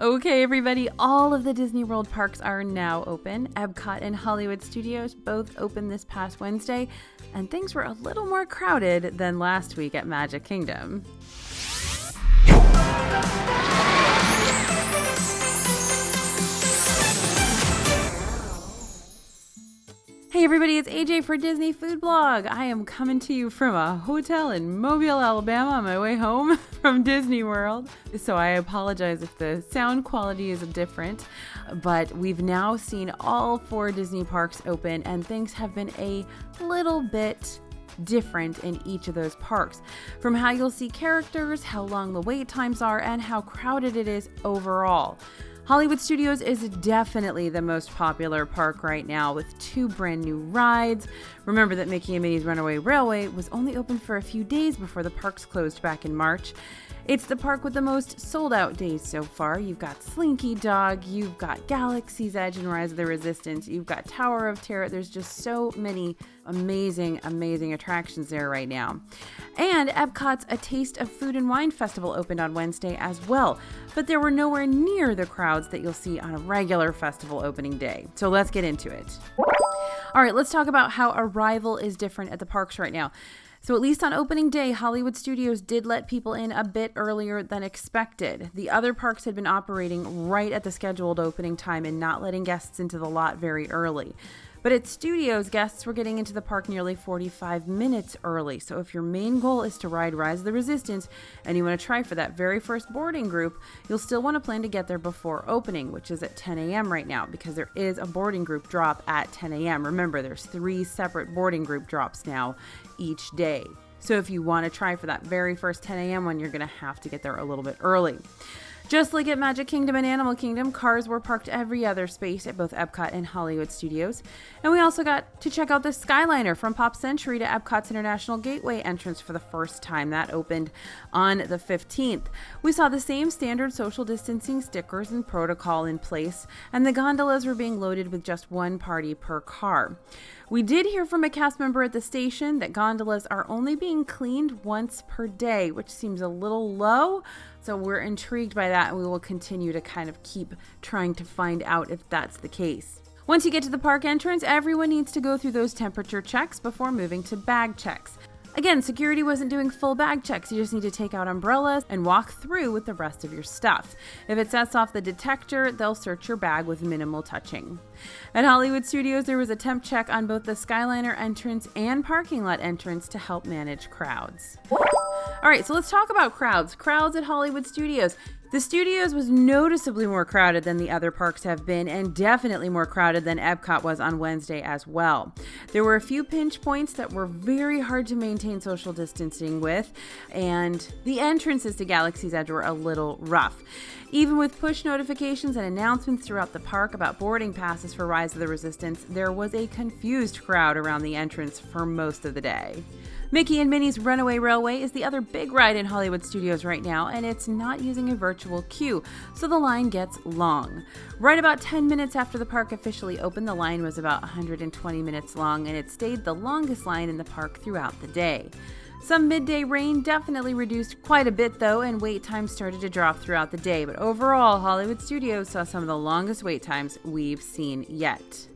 Okay, everybody, all of the Disney World parks are now open. EPCOT and Hollywood Studios both opened this past Wednesday, and things were a little more crowded than last week at Magic Kingdom. Hey everybody, it's AJ for Disney Food Blog. I am coming to you from a hotel in Mobile, Alabama on my way home from Disney World. So I apologize if the sound quality is different, but we've now seen all 4 Disney parks open and things have been a little bit different in each of those parks. From how you'll see characters, how long the wait times are, and how crowded it is overall. Hollywood Studios is definitely the most popular park right now with 2 brand new rides. Remember that Mickey and Minnie's Runaway Railway was only open for a few days before the parks closed back in March. It's the park with the most sold out days so far. You've got Slinky Dog, you've got Galaxy's Edge and Rise of the Resistance, you've got Tower of Terror. There's just so many amazing attractions there right now. And Epcot's A Taste of Food and Wine Festival opened on Wednesday as well, but there were nowhere near the crowds that you'll see on a regular festival opening day. So let's get into it. All right, let's talk about how arrival is different at the parks right now. So at least on opening day, Hollywood Studios did let people in a bit earlier than expected. The other parks had been operating right at the scheduled opening time and not letting guests into the lot very early. But at Studios, guests were getting into the park nearly 45 minutes early. So if your main goal is to ride Rise of the Resistance and you want to try for that very first boarding group, you'll still want to plan to get there before opening, which is at 10 a.m. right now, because there is a boarding group drop at 10 a.m. Remember, there's 3 separate boarding group drops now each day. So if you want to try for that very first 10 a.m. one, you're going to have to get there a little bit early. Just like at Magic Kingdom and Animal Kingdom, cars were parked every other space at both Epcot and Hollywood Studios. And we also got to check out the Skyliner from Pop Century to Epcot's International Gateway entrance for the first time. That opened on the 15th. We saw the same standard social distancing stickers and protocol in place, and the gondolas were being loaded with just 1 party per car. We did hear from a cast member at the station that gondolas are only being cleaned once per day, which seems a little low. So we're intrigued by that, and we will continue to kind of keep trying to find out if that's the case. Once you get to the park entrance, everyone needs to go through those temperature checks before moving to bag checks. Again, security wasn't doing full bag checks. You just need to take out umbrellas and walk through with the rest of your stuff. If it sets off the detector, they'll search your bag with minimal touching. At Hollywood Studios, there was a temp check on both the Skyliner entrance and parking lot entrance to help manage crowds. All right, so let's talk about crowds. Crowds at Hollywood Studios. The studios was noticeably more crowded than the other parks have been, and definitely more crowded than Epcot was on Wednesday as well. There were a few pinch points that were very hard to maintain social distancing with, and the entrances to Galaxy's Edge were a little rough. Even with push notifications and announcements throughout the park about boarding passes for Rise of the Resistance, there was a confused crowd around the entrance for most of the day. Mickey and Minnie's Runaway Railway is the other big ride in Hollywood Studios right now, and it's not using a virtual queue, so the line gets long. Right about 10 minutes after the park officially opened, the line was about 120 minutes long, and it stayed the longest line in the park throughout the day. Some midday rain definitely reduced quite a bit though, and wait times started to drop throughout the day, but overall, Hollywood Studios saw some of the longest wait times we've seen yet.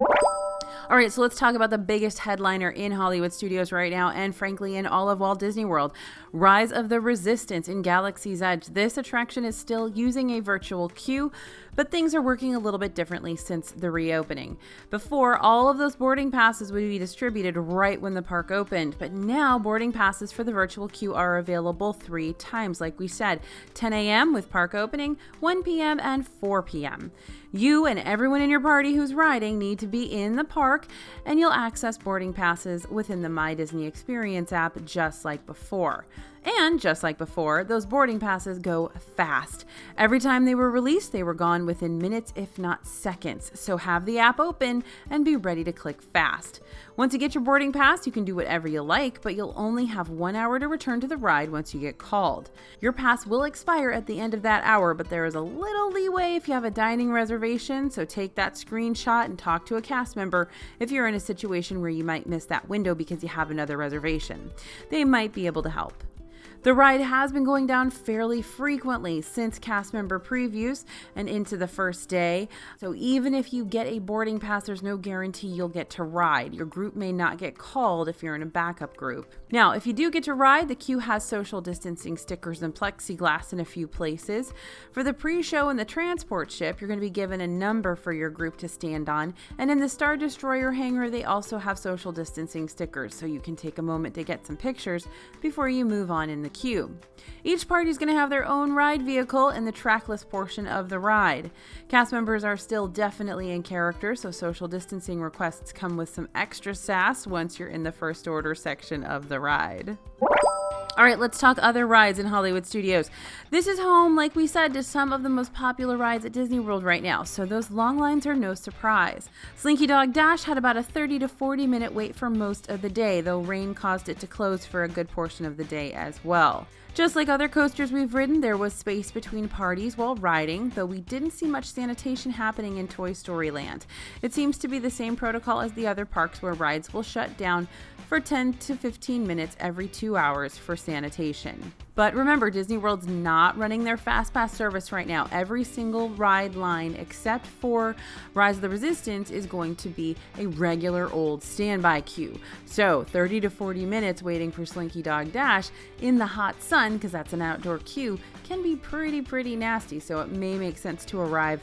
All right, so let's talk about the biggest headliner in Hollywood Studios right now, and frankly in all of Walt Disney World, Rise of the Resistance in Galaxy's Edge. This attraction is still using a virtual queue, but things are working a little bit differently since the reopening. Before, all of those boarding passes would be distributed right when the park opened, but now boarding passes for the virtual queue are available 3 times, like we said, 10 a.m. with park opening, 1 p.m. and 4 p.m. You and everyone in your party who's riding need to be in the park, and you'll access boarding passes within the My Disney Experience app just like before. And just like before, those boarding passes go fast. Every time they were released, they were gone within minutes, if not seconds. So have the app open and be ready to click fast. Once you get your boarding pass, you can do whatever you like, but you'll only have 1 hour to return to the ride once you get called. Your pass will expire at the end of that hour, but there is a little leeway if you have a dining reservation, so take that screenshot and talk to a cast member if you're in a situation where you might miss that window because you have another reservation. They might be able to help. The ride has been going down fairly frequently since cast member previews and into the first day. So even if you get a boarding pass, there's no guarantee you'll get to ride. Your group may not get called if you're in a backup group. Now, if you do get to ride, the queue has social distancing stickers and plexiglass in a few places. For the pre-show and the transport ship, you're going to be given a number for your group to stand on. And in the Star Destroyer hangar, they also have social distancing stickers, so you can take a moment to get some pictures before you move on in the queue. Each party is going to have their own ride vehicle in the trackless portion of the ride. Cast members are still definitely in character, so social distancing requests come with some extra sass once you're in the first order section of the ride. All right, let's talk other rides in Hollywood Studios. This is home, like we said, to some of the most popular rides at Disney World right now, so those long lines are no surprise. Slinky Dog Dash had about a 30 to 40 minute wait for most of the day, though rain caused it to close for a good portion of the day as well. Just like other coasters we've ridden, there was space between parties while riding, though we didn't see much sanitation happening in Toy Story Land. It seems to be the same protocol as the other parks, where rides will shut down for 10 to 15 minutes every 2 hours for sanitation. But remember, Disney World's not running their Fast Pass service right now. Every single ride line, except for Rise of the Resistance, is going to be a regular old standby queue. So 30 to 40 minutes waiting for Slinky Dog Dash in the hot sun, because that's an outdoor queue, can be pretty nasty. So it may make sense to arrive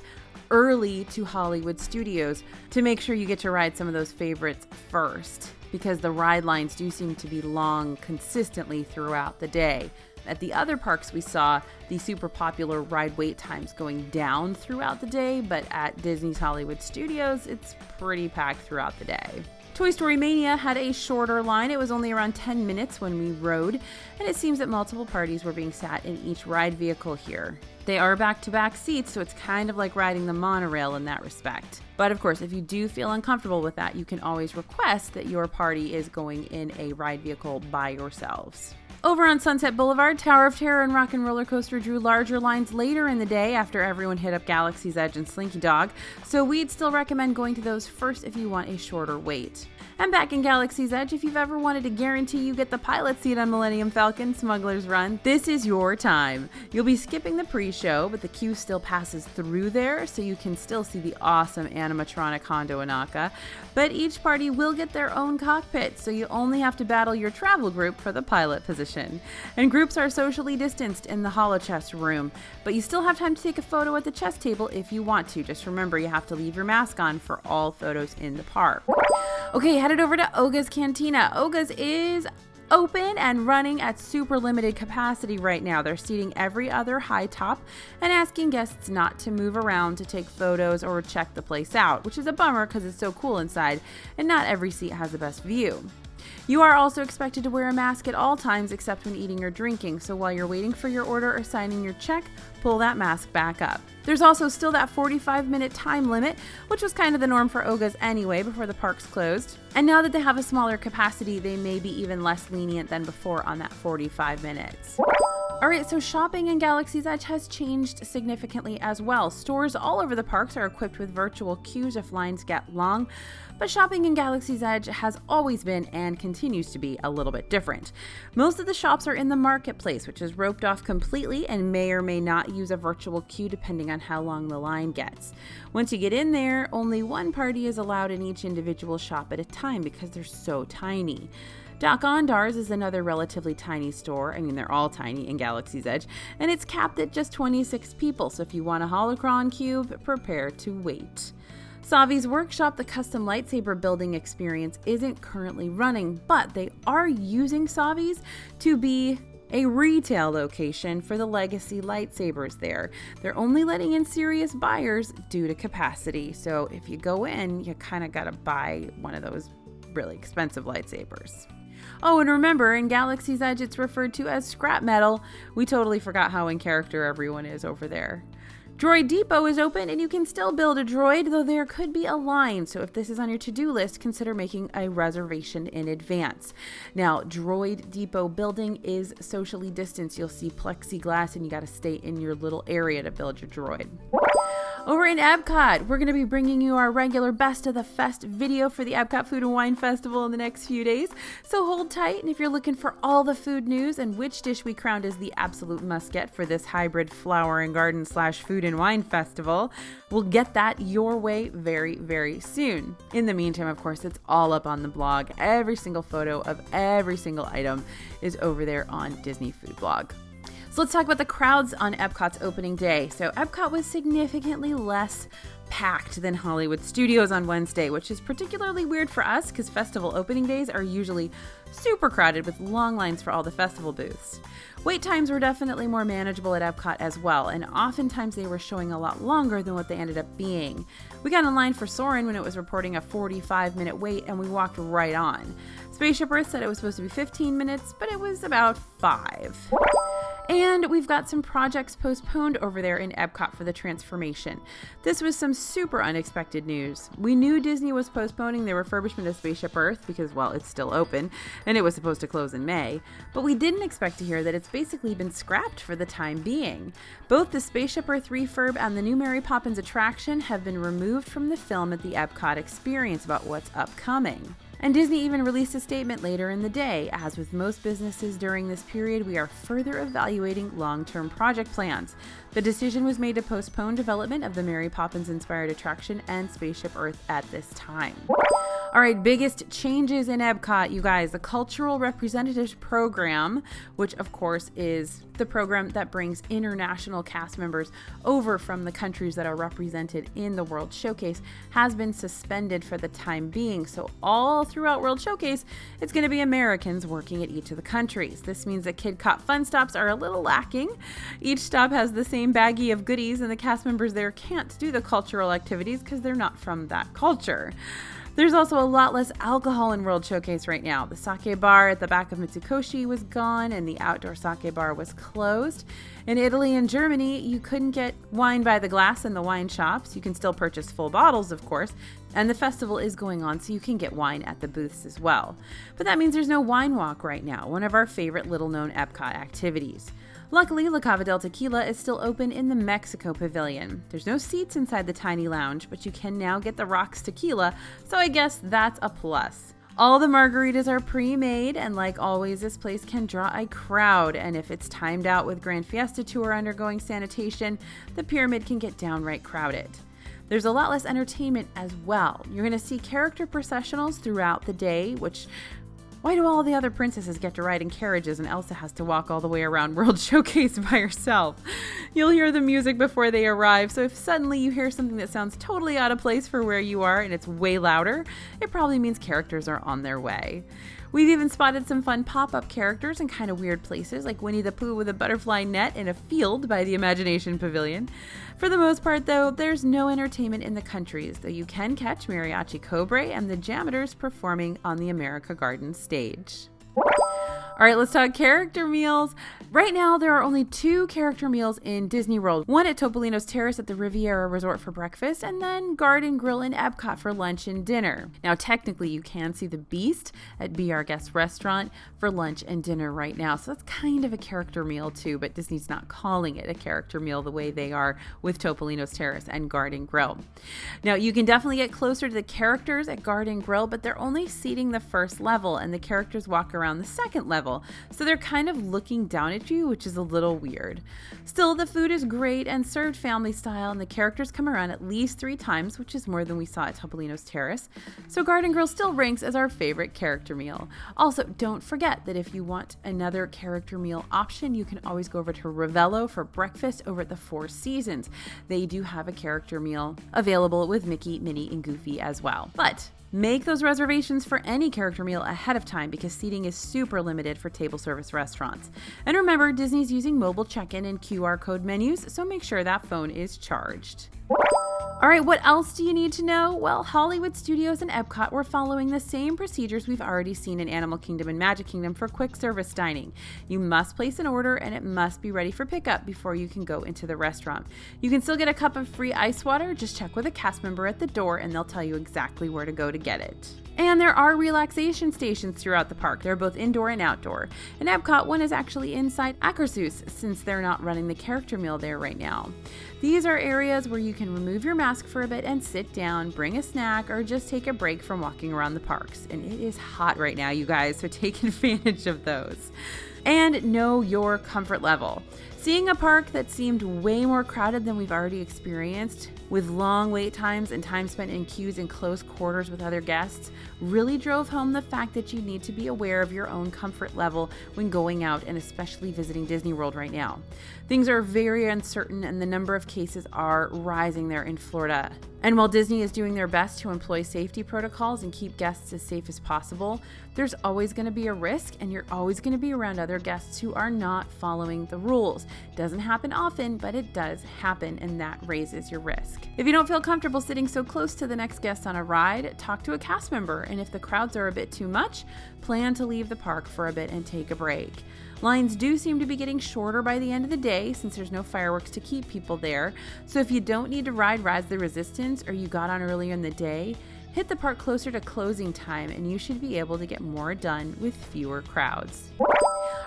early to Hollywood Studios to make sure you get to ride some of those favorites first, because the ride lines do seem to be long consistently throughout the day. At the other parks, we saw the super popular ride wait times going down throughout the day, but at Disney's Hollywood Studios, it's pretty packed throughout the day. Toy Story Mania had a shorter line. It was only around 10 minutes when we rode, and it seems that multiple parties were being sat in each ride vehicle here. They are back-to-back seats, so it's kind of like riding the monorail in that respect. But of course, if you do feel uncomfortable with that, you can always request that your party is going in a ride vehicle by yourselves. Over on Sunset Boulevard, Tower of Terror and Rock and Roller Coaster drew larger lines later in the day after everyone hit up Galaxy's Edge and Slinky Dog, so we'd still recommend going to those first if you want a shorter wait. And back in Galaxy's Edge, if you've ever wanted to guarantee you get the pilot seat on Millennium Falcon Smuggler's Run, this is your time. You'll be skipping the pre-show, but the queue still passes through there, so you can still see the awesome animatronic Hondo Anaka. But each party will get their own cockpit, so you only have to battle your travel group for the pilot position. And groups are socially distanced in the holochess room, but you still have time to take a photo at the chess table if you want to. Just remember, you have to leave your mask on for all photos in the park. Okay, headed over to Oguz Cantina. Oguz is open and running at super limited capacity right now. They're seating every other high top and asking guests not to move around to take photos or check the place out, which is a bummer because it's so cool inside and not every seat has the best view. You are also expected to wear a mask at all times except when eating or drinking, so while you're waiting for your order or signing your check, pull that mask back up. There's also still that 45-minute time limit, which was kind of the norm for Oguz anyway before the parks closed. And now that they have a smaller capacity, they may be even less lenient than before on that 45 minutes. Alright, so shopping in Galaxy's Edge has changed significantly as well. Stores all over the parks are equipped with virtual queues if lines get long, but shopping in Galaxy's Edge has always been and continues to be a little bit different. Most of the shops are in the marketplace, which is roped off completely and may or may not use a virtual queue depending on how long the line gets. Once you get in there, only one party is allowed in each individual shop at a time because they're so tiny. Doc Ondar's is another relatively tiny store. I mean, they're all tiny in Galaxy's Edge, and it's capped at just 26 people, so if you want a holocron cube, prepare to wait. Savi's Workshop, the custom lightsaber building experience, isn't currently running, but they are using Savi's to be a retail location for the legacy lightsabers there. They're only letting in serious buyers due to capacity, so if you go in, you kind of gotta buy one of those really expensive lightsabers. Oh, and remember, in Galaxy's Edge, it's referred to as scrap metal. We totally forgot how in character everyone is over there. Droid Depot is open, and you can still build a droid, though there could be a line, so if this is on your to-do list, consider making a reservation in advance. Now, Droid Depot building is socially distanced. You'll see plexiglass, and you gotta stay in your little area to build your droid. Over in EPCOT, we're going to be bringing you our regular Best of the Fest video for the EPCOT Food and Wine Festival in the next few days. So hold tight, and if you're looking for all the food news and which dish we crowned as the absolute must-get for this hybrid flower and garden / food and wine festival, we'll get that your way very, very soon. In the meantime, of course, it's all up on the blog. Every single photo of every single item is over there on Disney Food Blog. So let's talk about the crowds on EPCOT's opening day. So EPCOT was significantly less packed than Hollywood Studios on Wednesday, which is particularly weird for us because festival opening days are usually super crowded with long lines for all the festival booths. Wait times were definitely more manageable at EPCOT as well, and oftentimes they were showing a lot longer than what they ended up being. We got in line for Soarin' when it was reporting a 45-minute wait, and we walked right on. Spaceship Earth said it was supposed to be 15 minutes, but it was about 5. And we've got some projects postponed over there in EPCOT for the transformation. This was some super unexpected news. We knew Disney was postponing the refurbishment of Spaceship Earth because, well, it's still open, and it was supposed to close in May. But we didn't expect to hear that it's basically been scrapped for the time being. Both the Spaceship Earth refurb and the new Mary Poppins attraction have been removed from the film at the EPCOT experience about what's upcoming. And Disney even released a statement later in the day. As with most businesses during this period, we are further evaluating long-term project plans. The decision was made to postpone development of the Mary Poppins-inspired attraction and Spaceship Earth at this time. All right, biggest changes in EPCOT, you guys. The Cultural Representatives Program, which of course is the program that brings international cast members over from the countries that are represented in the World Showcase, has been suspended for the time being. So all throughout World Showcase, it's going to be Americans working at each of the countries. This means that KidCot fun stops are a little lacking. Each stop has the same baggie of goodies, and the cast members there can't do the cultural activities because they're not from that culture. There's also a lot less alcohol in World Showcase right now. The sake bar at the back of Mitsukoshi was gone, and the outdoor sake bar was closed. In Italy and Germany, you couldn't get wine by the glass in the wine shops. You can still purchase full bottles, of course, and the festival is going on, so you can get wine at the booths as well. But that means there's no wine walk right now, one of our favorite little-known EPCOT activities. Luckily, La Cava del Tequila is still open in the Mexico Pavilion. There's no seats inside the tiny lounge, but you can now get the Rocks Tequila, so I guess that's a plus. All the margaritas are pre-made, and like always, this place can draw a crowd, and if it's timed out with Grand Fiesta Tour undergoing sanitation, the pyramid can get downright crowded. There's a lot less entertainment as well. You're going to see character processionals throughout the day, which... why do all the other princesses get to ride in carriages and Elsa has to walk all the way around World Showcase by herself? You'll hear the music before they arrive, so if suddenly you hear something that sounds totally out of place for where you are and it's way louder, it probably means characters are on their way. We've even spotted some fun pop-up characters in kind of weird places, like Winnie the Pooh with a butterfly net in a field by the Imagination Pavilion. For the most part, though, there's no entertainment in the countries, though you can catch Mariachi Cobre and the Jammers performing on the America Garden stage. All right, let's talk character meals. Right now, there are only 2 character meals in Disney World. One at Topolino's Terrace at the Riviera Resort for breakfast, and then Garden Grill in EPCOT for lunch and dinner. Now, technically, you can see the Beast at Be Our Guest Restaurant for lunch and dinner right now. So that's kind of a character meal too, but Disney's not calling it a character meal the way they are with Topolino's Terrace and Garden Grill. Now, you can definitely get closer to the characters at Garden Grill, but they're only seating the first level, and the characters walk around the second level. So they're kind of looking down at you, which is a little weird. Still, the food is great and served family style, and the characters come around at least 3 times, which is more than we saw at Topolino's Terrace. So Garden Grill still ranks as our favorite character meal. Also, don't forget that if you want another character meal option, you can always go over to Ravello for breakfast over at the Four Seasons. They do have a character meal available with Mickey, Minnie, and Goofy as well. But make those reservations for any character meal ahead of time because seating is super limited for table service restaurants. And remember, Disney's using mobile check-in and QR code menus, so make sure that phone is charged. All right, what else do you need to know? Well, Hollywood Studios and EPCOT were following the same procedures we've already seen in Animal Kingdom and Magic Kingdom for quick service dining. You must place an order and it must be ready for pickup before you can go into the restaurant. You can still get a cup of free ice water. Just check with a cast member at the door and they'll tell you exactly where to go to get it. And there are relaxation stations throughout the park. They're both indoor and outdoor. In EPCOT, one is actually inside Akershus, since they're not running the character meal there right now. These are areas where you can remove your mask for a bit and sit down, bring a snack, or just take a break from walking around the parks. And it is hot right now, you guys, so take advantage of those. And know your comfort level. Seeing a park that seemed way more crowded than we've already experienced, with long wait times and time spent in queues in close quarters with other guests, really drove home the fact that you need to be aware of your own comfort level when going out and especially visiting Disney World right now. Things are very uncertain and the number of cases are rising there in Florida. And while Disney is doing their best to employ safety protocols and keep guests as safe as possible, there's always going to be a risk, and you're always going to be around other guests who are not following the rules. Doesn't happen often, but it does happen, and that raises your risk. If you don't feel comfortable sitting so close to the next guest on a ride, talk to a cast member, and if the crowds are a bit too much, plan to leave the park for a bit and take a break. Lines do seem to be getting shorter by the end of the day since there's no fireworks to keep people there, so if you don't need to ride Rise the Resistance or you got on earlier in the day, hit the park closer to closing time and you should be able to get more done with fewer crowds.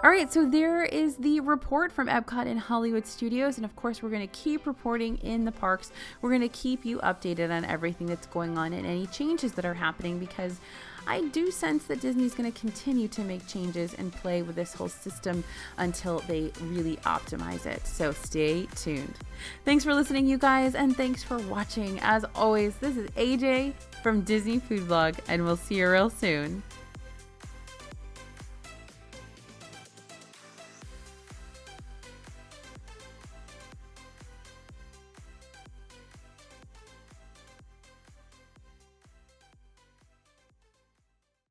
All right, so there is the report from EPCOT and Hollywood Studios, and of course we're going to keep reporting in the parks. We're going to keep you updated on everything that's going on and any changes that are happening, because I do sense that Disney's going to continue to make changes and play with this whole system until they really optimize it. So stay tuned. Thanks for listening, you guys, and thanks for watching. As always, this is AJ from Disney Food Blog, and we'll see you real soon.